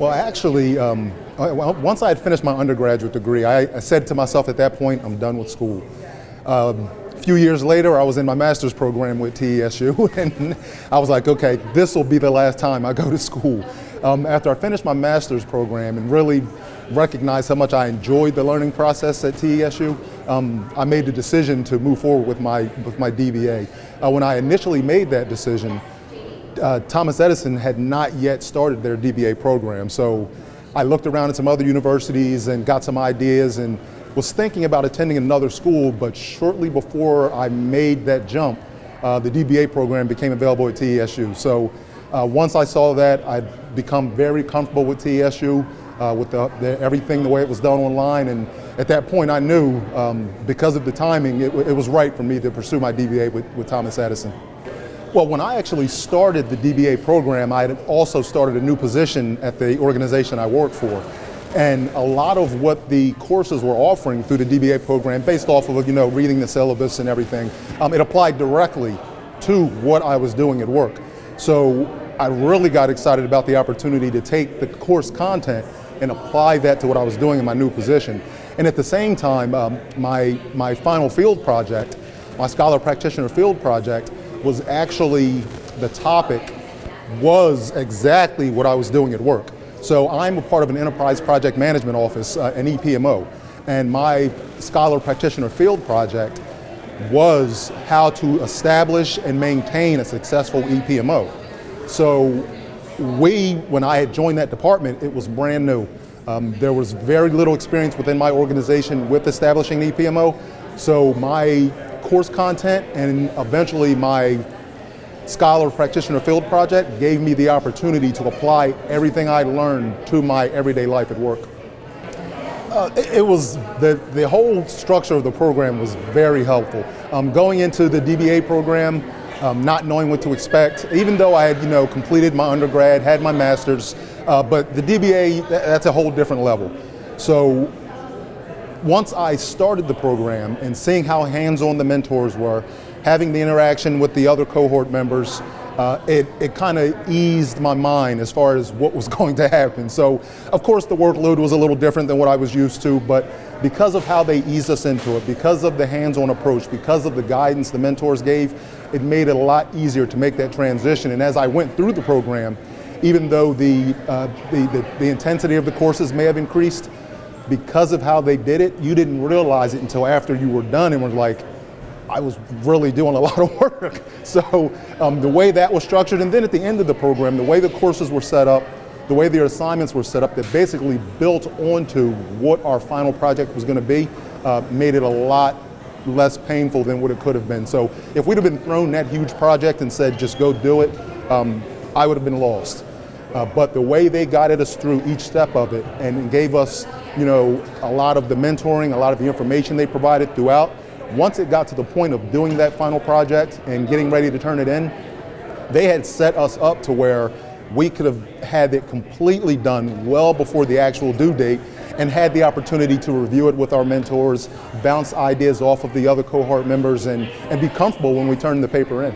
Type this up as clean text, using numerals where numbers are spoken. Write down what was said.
Well, actually, once I had finished my undergraduate degree, I said to myself at that point, I'm done with school. A few years later, I was in my master's program with TESU, and I was like, okay, this will be the last time I go to school. After I finished my master's program and really recognized how much I enjoyed the learning process at TESU, I made the decision to move forward with my DBA. When I initially made that decision, Thomas Edison had not yet started their DBA program, so I looked around at some other universities and got some ideas and was thinking about attending another school, but shortly before I made that jump, the DBA program became available at TESU. So once I saw that, I'd become very comfortable with TESU, with everything the way it was done online, and at that point I knew, because of the timing, it was right for me to pursue my DBA with Thomas Edison. Well, when I actually started the DBA program, I had also started a new position at the organization I work for. And a lot of what the courses were offering through the DBA program, based off of reading the syllabus and everything, it applied directly to what I was doing at work. So I really got excited about the opportunity to take the course content and apply that to what I was doing in my new position. And at the same time, my final field project, my Scholar Practitioner Field Project, was actually, the topic was exactly what I was doing at work. So I'm a part of an enterprise project management office, an EPMO, and my Scholar Practitioner Field Project was how to establish and maintain a successful EPMO. So when I had joined that department, it was brand new. There was very little experience within my organization with establishing an EPMO, so my course content and eventually my Scholar Practitioner Field Project gave me the opportunity to apply everything I learned to my everyday life at work. It was, the whole structure of the program was very helpful. Going into the DBA program, not knowing what to expect, even though I had completed my undergrad, had my master's, but the DBA, that's a whole different level. So once I started the program and seeing how hands-on the mentors were, having the interaction with the other cohort members, it kind of eased my mind as far as what was going to happen. So, of course, the workload was a little different than what I was used to, but because of how they eased us into it, because of the hands-on approach, because of the guidance the mentors gave, it made it a lot easier to make that transition. And as I went through the program, even though the intensity of the courses may have increased, because of how they did it, you didn't realize it until after you were done and were like, I was really doing a lot of work. So the way that was structured, and then at the end of the program, the way the courses were set up, the way the assignments were set up, that basically built onto what our final project was going to be, made it a lot less painful than what it could have been. So if we'd have been thrown that huge project and said, just go do it, I would have been lost. But the way they guided us through each step of it and gave us, a lot of the mentoring, a lot of the information they provided throughout, once it got to the point of doing that final project and getting ready to turn it in, they had set us up to where we could have had it completely done well before the actual due date and had the opportunity to review it with our mentors, bounce ideas off of the other cohort members, and be comfortable when we turned the paper in.